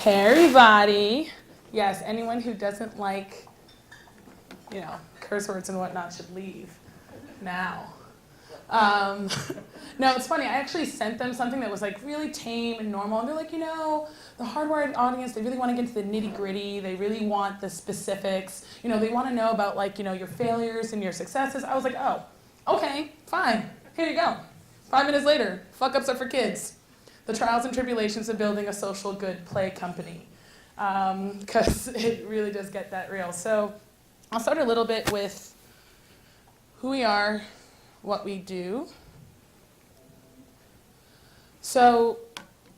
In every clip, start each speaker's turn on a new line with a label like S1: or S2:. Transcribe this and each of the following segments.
S1: Hey everybody. Yes, anyone who doesn't like, curse words and whatnot should leave now. No, it's funny. I actually sent them something that was like really tame and normal, and they're like, the Hardwired audience, they really want to get into the nitty gritty. They really want the specifics. They want to know about your failures and your successes. I was like, oh, okay, fine. Here you go. 5 minutes later, fuck ups are for kids. The trials and tribulations of building a social good play company. Because it really does get that real. So I'll start a little bit with who we are, what we do. So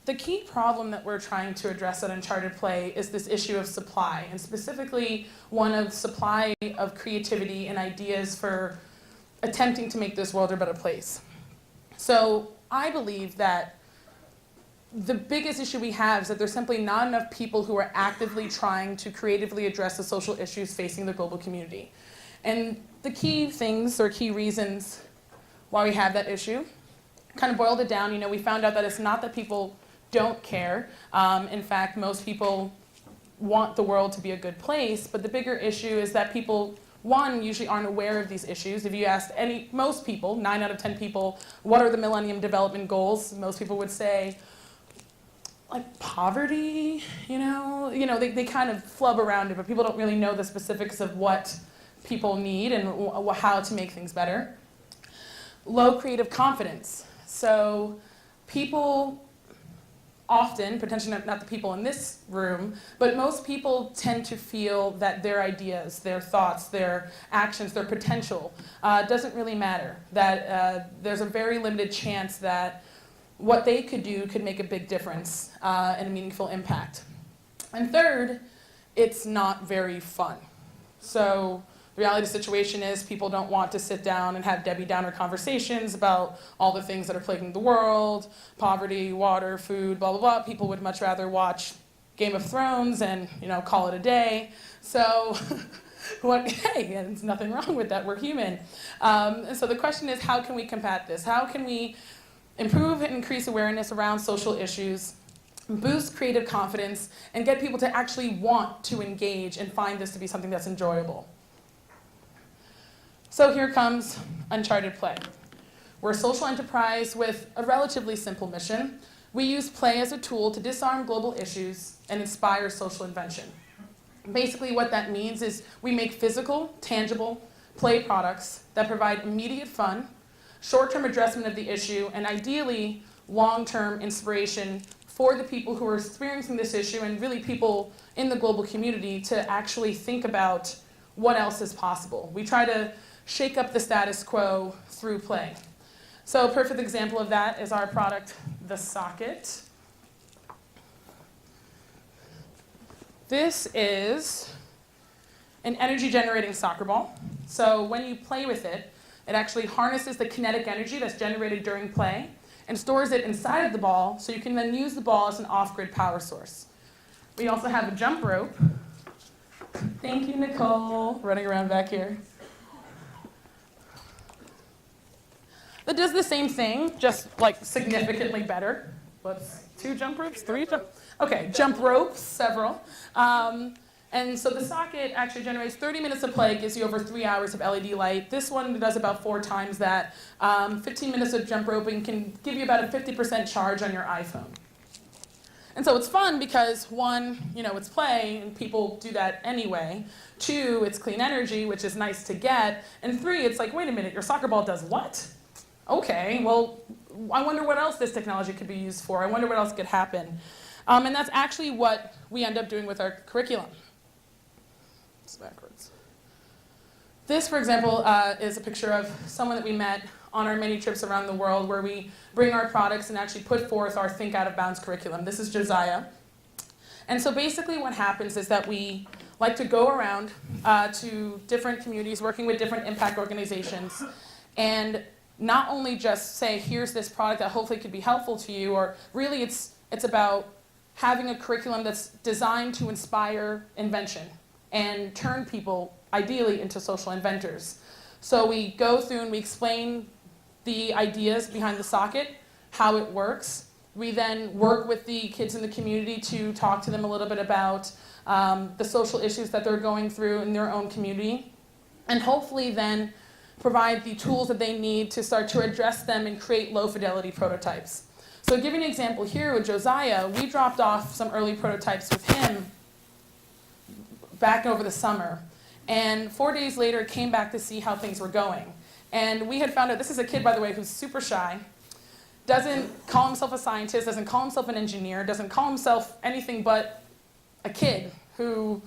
S1: the key problem that we're trying to address at Uncharted Play is this issue of supply, and specifically one of supply of creativity and ideas for attempting to make this world a better place. So I believe that the biggest issue we have is that there's simply not enough people who are actively trying to creatively address the social issues facing the global community. And the key things or key reasons why we have that issue kind of boiled it down. We found out that it's not that people don't care. In fact, most people want the world to be a good place, but the bigger issue is that people, one, usually aren't aware of these issues. If you asked most people, 9 out of 10 people, what are the Millennium Development Goals, most people would say, like poverty, they kind of flub around it, but people don't really know the specifics of what people need and how to make things better. Low creative confidence. So people often, potentially not the people in this room, but most people tend to feel that their ideas, their thoughts, their actions, their potential doesn't really matter, that there's a very limited chance that what they could do could make a big difference and a meaningful impact. And third, it's not very fun. So the reality of the situation is people don't want to sit down and have Debbie Downer conversations about all the things that are plaguing the world, poverty, water, food, blah, blah, blah. People would much rather watch Game of Thrones and call it a day. So hey, there's nothing wrong with that. We're human. And so the question is, how can we combat this? How can we improve and increase awareness around social issues, boost creative confidence, and get people to actually want to engage and find this to be something that's enjoyable? So here comes Uncharted Play. We're a social enterprise with a relatively simple mission. We use play as a tool to disarm global issues and inspire social invention. Basically what that means is we make physical, tangible play products that provide immediate fun, short-term addressment of the issue, and ideally long-term inspiration for the people who are experiencing this issue and really people in the global community to actually think about what else is possible. We try to shake up the status quo through play. So a perfect example of that is our product, the Soccket. This is an energy-generating soccer ball. So when you play with it, it actually harnesses the kinetic energy that's generated during play and stores it inside of the ball so you can then use the ball as an off-grid power source. We also have a jump rope. Thank you, Nicole, running around back here. That does the same thing, just like significantly better. Whoops, 2 jump ropes, 3 jump, okay, jump ropes, several. And so the Socket actually generates 30 minutes of play, gives you over 3 hours of LED light. This one does about 4 times that. 15 minutes of jump roping can give you about a 50% charge on your iPhone. And so it's fun because 1, it's play and people do that anyway. 2, it's clean energy, which is nice to get. And 3, it's like, wait a minute, your soccer ball does what? Okay, well, I wonder what else this technology could be used for. I wonder what else could happen. And that's actually what we end up doing with our curriculum. It's backwards. This, for example, is a picture of someone that we met on our many trips around the world where we bring our products and actually put forth our Think Out of Bounds curriculum. This is Josiah. And so basically what happens is that we like to go around to different communities working with different impact organizations and not only just say, here's this product that hopefully could be helpful to you, or really it's about having a curriculum that's designed to inspire invention and turn people, ideally, into social inventors. So we go through and we explain the ideas behind the Socket, how it works, We then work with the kids in the community to talk to them a little bit about the social issues that they're going through in their own community, and hopefully then provide the tools that they need to start to address them and create low-fidelity prototypes. So to give you an example here with Josiah, we dropped off some early prototypes with him back over the summer, and 4 days later came back to see how things were going. And we had found out, this is a kid, by the way, who's super shy, doesn't call himself a scientist, doesn't call himself an engineer, doesn't call himself anything but a kid who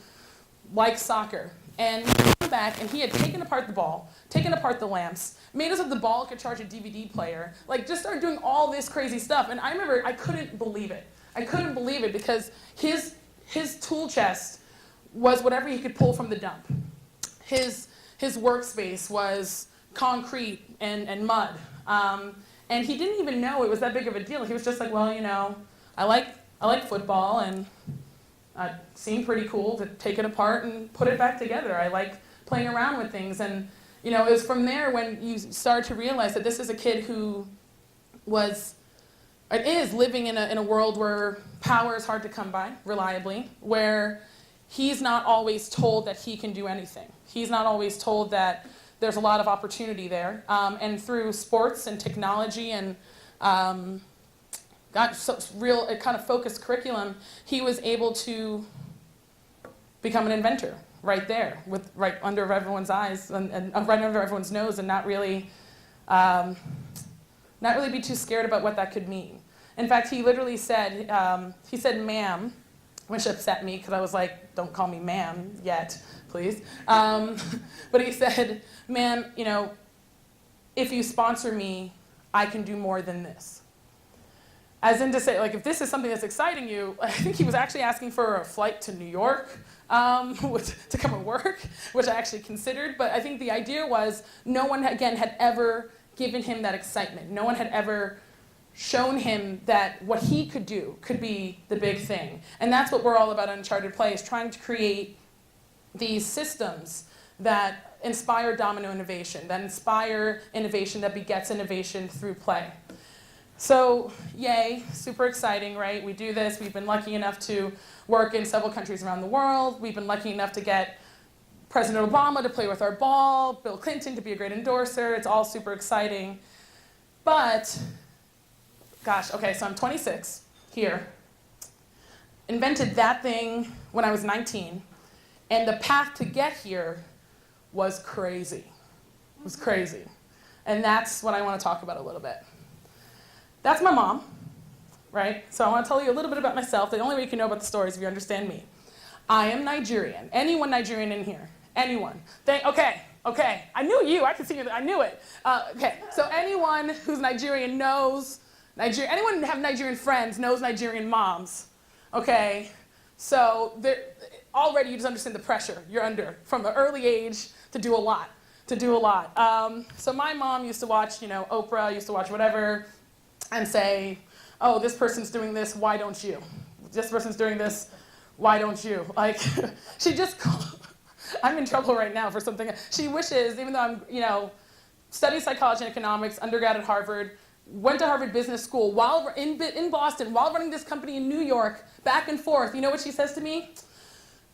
S1: likes soccer. And he came back and he had taken apart the ball, taken apart the lamps, made us so the ball could charge a DVD player, like just started doing all this crazy stuff. And I remember I couldn't believe it. I couldn't believe it because his tool chest was whatever he could pull from the dump. His workspace was concrete and mud. And he didn't even know it was that big of a deal. He was just like, well, you know, I like football, and it seemed pretty cool to take it apart and put it back together. I like playing around with things. And you know, it was from there when you start to realize that this is a kid who is living in a world where power is hard to come by reliably, where he's not always told that he can do anything. He's not always told that there's a lot of opportunity there. And through sports and technology and a kind of focused curriculum, he was able to become an inventor right there, right under everyone's eyes and right under everyone's nose, and not really be too scared about what that could mean. In fact, he literally said, ma'am, which upset me because I was like, don't call me ma'am yet, please. But he said, ma'am, you know, if you sponsor me, I can do more than this. As in to say, like, if this is something that's exciting you, I think he was actually asking for a flight to New York to come and work, which I actually considered. But I think the idea was no one, again, had ever given him that excitement. No one had ever shown him that what he could do could be the big thing. And that's what we're all about on Uncharted Play, is trying to create these systems that inspire domino innovation, that inspire innovation that begets innovation through play. So, yay, super exciting, right? We do this. We've been lucky enough to work in several countries around the world. We've been lucky enough to get President Obama to play with our ball, Bill Clinton to be a great endorser. It's all super exciting. But, gosh, okay, so I'm 26 here. Invented that thing when I was 19. And the path to get here was crazy. It was crazy. And that's what I want to talk about a little bit. That's my mom, right? So I want to tell you a little bit about myself. The only way you can know about the story is if you understand me. I am Nigerian. Anyone Nigerian in here? Anyone? Okay. I knew you. I could see you. I knew it. Okay. So anyone who's Nigerian knows Nigeria. Anyone have Nigerian friends knows Nigerian moms. Okay. So already you just understand the pressure you're under from an early age to do a lot. So my mom used to watch, Oprah, used to watch whatever, and say, oh, this person's doing this, why don't you? This person's doing this, why don't you? Like, she just, I'm in trouble right now for something. She wishes, even though I'm, studied psychology and economics, undergrad at Harvard, went to Harvard Business School while in Boston, while running this company in New York, back and forth. You know what she says to me?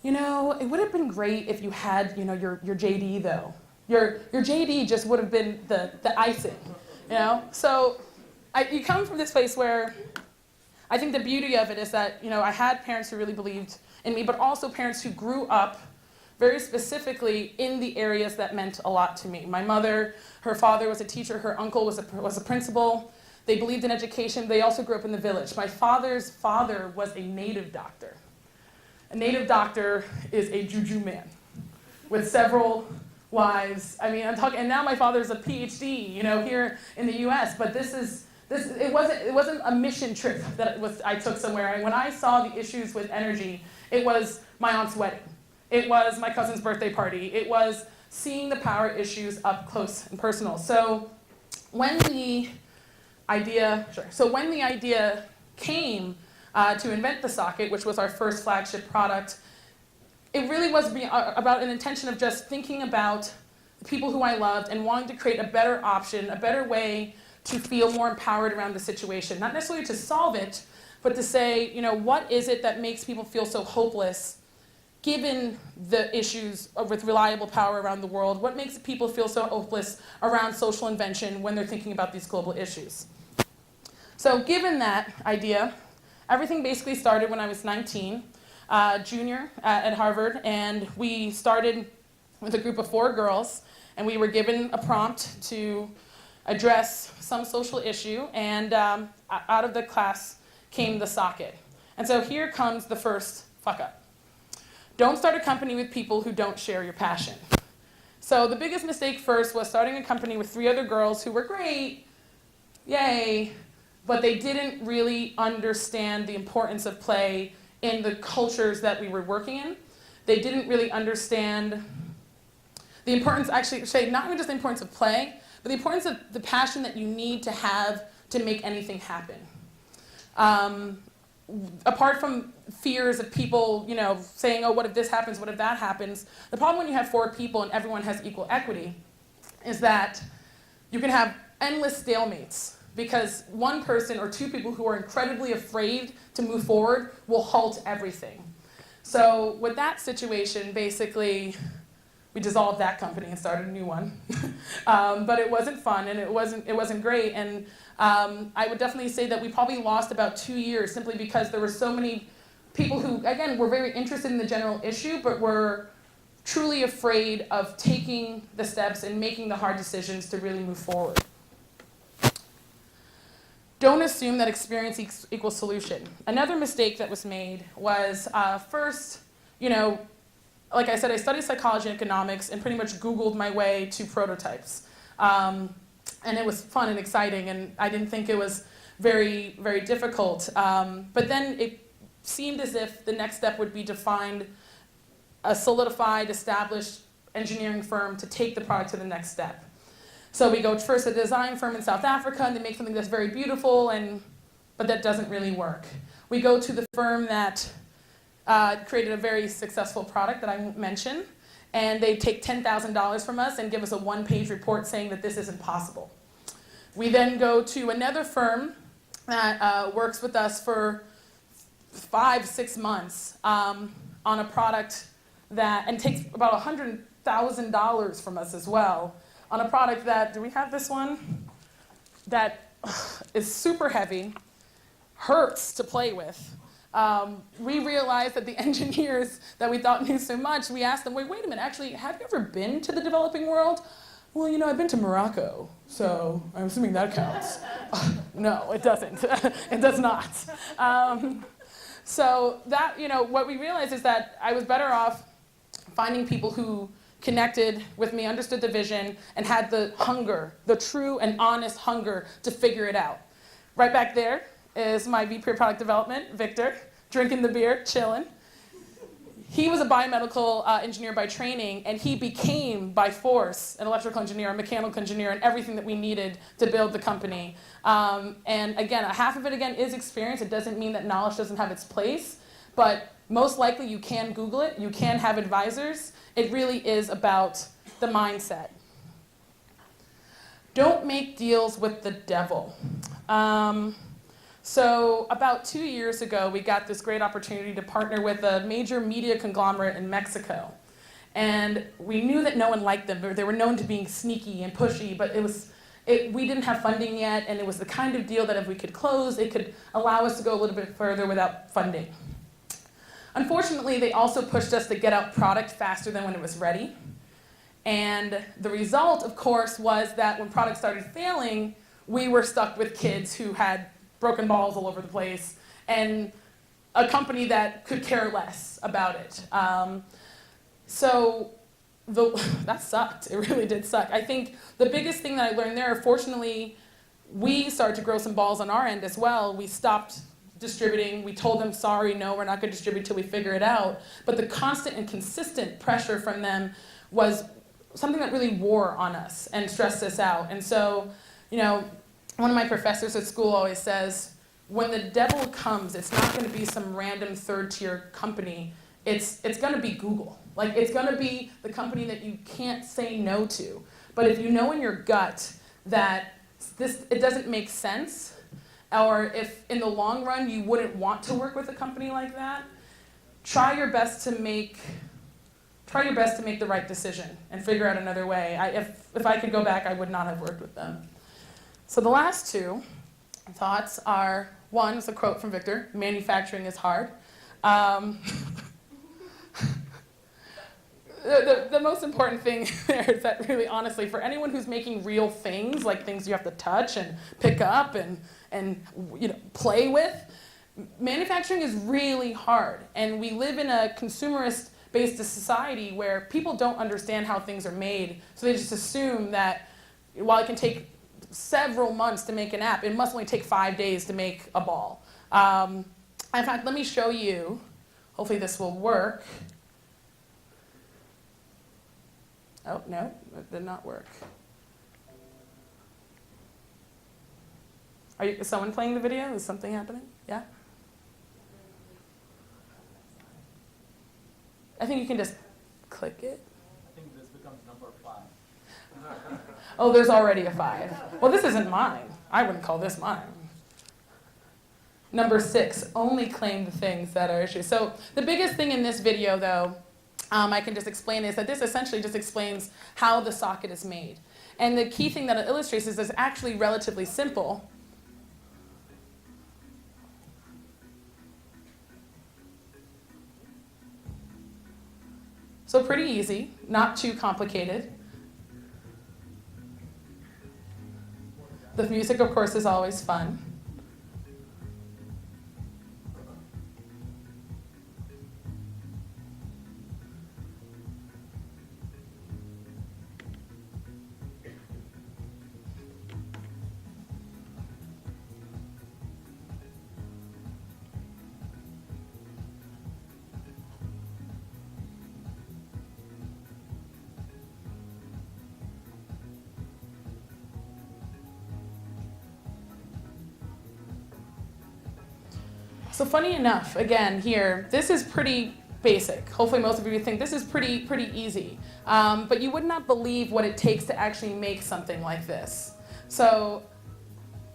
S1: It would have been great if you had, your JD though. Your JD just would have been the icing, So you come from this place where I think the beauty of it is that, I had parents who really believed in me, but also parents who grew up very specifically in the areas that meant a lot to me. My mother, her father was a teacher, her uncle was a principal. They believed in education. They also grew up in the village. My father's father was a native doctor. A native doctor is a juju man with several wives. I mean, I'm talking, and now my father's a PhD, here in the US, but it wasn't a mission trip that I took somewhere. When I saw the issues with energy, it was my aunt's wedding. It was my cousin's birthday party. It was seeing the power issues up close and personal. So when the idea came to invent the Soccket, which was our first flagship product, it really was about an intention of just thinking about the people who I loved and wanting to create a better option, a better way to feel more empowered around the situation. Not necessarily to solve it, but to say, what is it that makes people feel so hopeless given the issues with reliable power around the world? What makes people feel so hopeless around social invention when they're thinking about these global issues? So given that idea, everything basically started when I was 19, junior at Harvard, and we started with a group of 4 girls, and we were given a prompt to address some social issue, and out of the class came the Soccket. And so here comes the first fuck up. Don't start a company with people who don't share your passion. So the biggest mistake first was starting a company with 3 other girls who were great, yay, but they didn't really understand the importance of play in the cultures that we were working in. They didn't really understand the importance, actually, not even just the importance of play, but the importance of the passion that you need to have to make anything happen. Apart from fears of people, saying, oh, what if this happens, what if that happens, the problem when you have 4 people and everyone has equal equity is that you can have endless stalemates, because one person or 2 people who are incredibly afraid to move forward will halt everything. So with that situation, basically, we dissolved that company and started a new one. But it wasn't fun, and it wasn't great. And I would definitely say that we probably lost about 2 years simply because there were so many people who, again, were very interested in the general issue, but were truly afraid of taking the steps and making the hard decisions to really move forward. Don't assume that experience equals solution. Another mistake that was made was first, like I said, I studied psychology and economics and pretty much Googled my way to prototypes. And it was fun and exciting, and I didn't think it was very, very difficult. But then it seemed as if the next step would be to find a solidified, established engineering firm to take the product to the next step. So we go first to a design firm in South Africa, and they make something that's very beautiful, but that doesn't really work. We go to the firm that created a very successful product that I won't mention, and they take $10,000 from us and give us a 1-page report saying that this isn't possible. We then go to another firm that works with us for 5-6 months on a product and takes about $100,000 from us as well, on a product that, do we have this one? That is super heavy, hurts to play with. We realized that the engineers that we thought knew so much, we asked them, wait a minute, actually, have you ever been to the developing world? Well, I've been to Morocco, so I'm assuming that counts. No, it doesn't. It does not. So that, what we realized is that I was better off finding people who connected with me, understood the vision, and had the hunger, the true and honest hunger to figure it out. Right back there is my VP of Product Development, Victor, drinking the beer, chilling. He was a biomedical engineer by training, and he became, by force, an electrical engineer, a mechanical engineer, and everything that we needed to build the company. And again, half of it, is experience. It doesn't mean that knowledge doesn't have its place, but most likely you can Google it, you can have advisors. It really is about the mindset. Don't make deals with the devil. So about 2 years ago, we got this great opportunity to partner with a major media conglomerate in Mexico. And we knew that no one liked them. They were known to being sneaky and pushy, but we didn't have funding yet, and it was the kind of deal that if we could close, it could allow us to go a little bit further without funding. Unfortunately, they also pushed us to get out product faster than when it was ready. And the result, of course, was that when product started failing, we were stuck with kids who had broken balls all over the place and a company that could care less about it. That sucked. It really did suck. I think the biggest thing that I learned there, fortunately, we started to grow some balls on our end as well. We stopped distributing. We told them, sorry, no, we're not going to distribute till we figure it out. But the constant and consistent pressure from them was something that really wore on us and stressed us out. And so, one of my professors at school always says, when the devil comes, it's not going to be some random third-tier company. It's going to be Google. It's going to be the company that you can't say no to. But if you know in your gut that it doesn't make sense, or if in the long run you wouldn't want to work with a company like that, try your best to make the right decision and figure out another way. If I could go back, I would not have worked with them. So the last two thoughts are, one is a quote from Victor: manufacturing is hard. The most important thing there is that really, honestly, for anyone who's making real things, like things you have to touch and pick up and play with, manufacturing is really hard. And we live in a consumerist-based society where people don't understand how things are made, so they just assume that while it can take several months to make an app, it must only take 5 days to make a ball. In fact, let me show you. Hopefully this will work. Oh, no, it did not work. Is someone playing the video? Is something happening? Yeah? I think you can just click it.
S2: I think this becomes number 5.
S1: Oh, there's already a 5. Well, this isn't mine. I wouldn't call this mine. Number 6, only claim the things that are issues. So the biggest thing in this video, though, I can just explain is that this essentially just explains how the socket is made. And the key thing that it illustrates is it's actually relatively simple. So pretty easy, not too complicated. The music, of course, is always fun. So funny enough, again, here, this is pretty basic. Hopefully most of you think this is pretty easy. But you would not believe what it takes to actually make something like this. So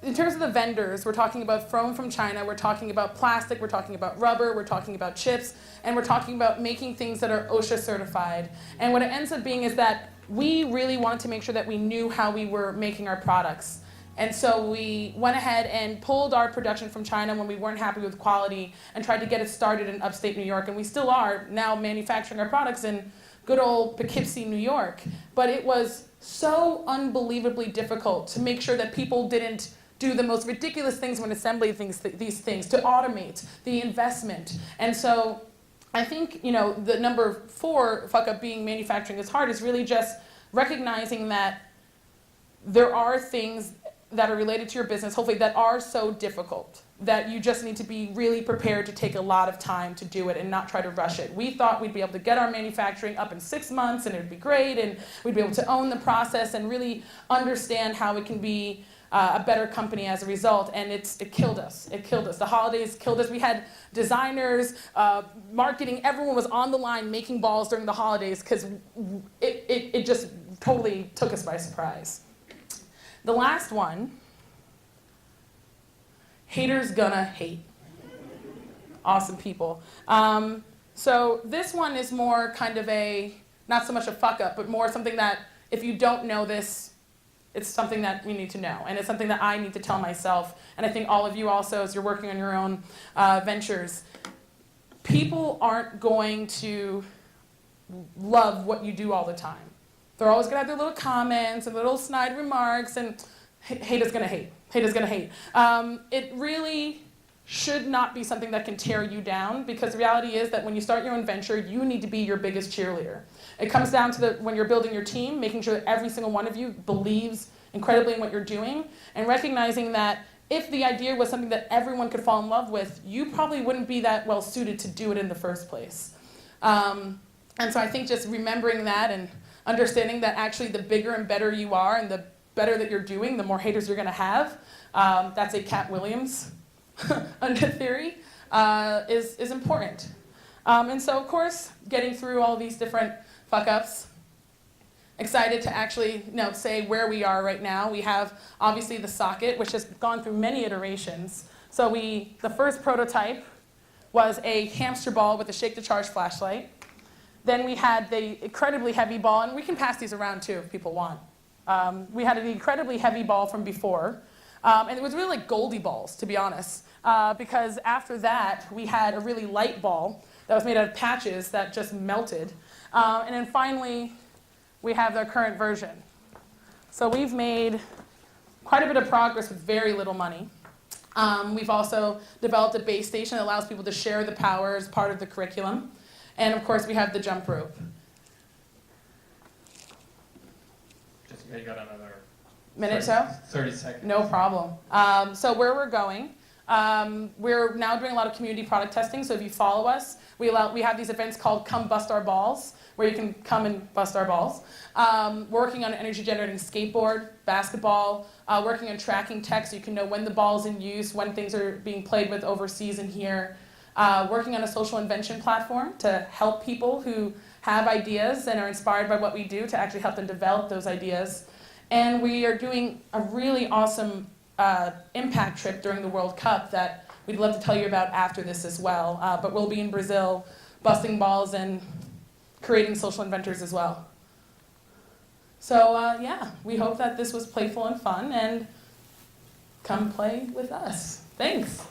S1: in terms of the vendors, we're talking about foam from China, we're talking about plastic, we're talking about rubber, we're talking about chips, and we're talking about making things that are OSHA certified. And what it ends up being is that we really wanted to make sure that we knew how we were making our products. And so we went ahead and pulled our production from China when we weren't happy with quality and tried to get it started in upstate New York. And we still are now manufacturing our products in good old Poughkeepsie, New York. But it was so unbelievably difficult to make sure that people didn't do the most ridiculous things when assembling these things, to automate the investment. And so I think, the number 4 fuck up being manufacturing is hard is really just recognizing that there are things that are related to your business, hopefully, that are so difficult that you just need to be really prepared to take a lot of time to do it and not try to rush it. We thought we'd be able to get our manufacturing up in 6 months and it would be great and we'd be able to own the process and really understand how it can be a better company as a result, and it killed us. It killed us. The holidays killed us. We had designers, marketing, everyone was on the line making balls during the holidays because it just totally took us by surprise. The last one, haters gonna hate. Awesome people. So this one is more kind of not so much a fuck up, but more something that if you don't know this, it's something that you need to know. And it's something that I need to tell myself. And I think all of you also, as you're working on your own ventures, people aren't going to love what you do all the time. They're always going to have their little comments and little snide remarks, and hate is going to hate. Hate is going to hate. It really should not be something that can tear you down, because the reality is that when you start your own venture, you need to be your biggest cheerleader. It comes down to when you're building your team, making sure that every single one of you believes incredibly in what you're doing, and recognizing that if the idea was something that everyone could fall in love with, you probably wouldn't be that well suited to do it in the first place. And so I think just remembering that and understanding that actually the bigger and better you are and the better that you're doing, the more haters you're going to have. That's a Cat Williams theory, is important. And so, of course, getting through all these different fuck-ups excited to actually say where we are right now. We have obviously the Soccket, which has gone through many iterations. So the first prototype was a hamster ball with a shake-to-charge flashlight. Then we had the incredibly heavy ball, and we can pass these around too if people want. We had an incredibly heavy ball from before, and it was really like Goldie balls, to be honest, because after that we had a really light ball that was made out of patches that just melted. And then finally, we have their current version. So we've made quite a bit of progress with very little money. We've also developed a base station that allows people to share the power as part of the curriculum. And of course, we have the jump rope.
S3: Jessica, you got another
S1: Minute so?
S3: 30 seconds.
S1: No problem. So where we're going, we're now doing a lot of community product testing. So if you follow us, we have these events called Come Bust Our Balls, where you can come and bust our balls. Working on an energy generating skateboard, basketball, working on tracking tech so you can know when the ball's in use, when things are being played with overseas and here. Working on a social invention platform to help people who have ideas and are inspired by what we do to actually help them develop those ideas. And we are doing a really awesome impact trip during the World Cup that we'd love to tell you about after this as well. But we'll be in Brazil busting balls and creating social inventors as well. So yeah, we hope that this was playful and fun, and come play with us. Thanks.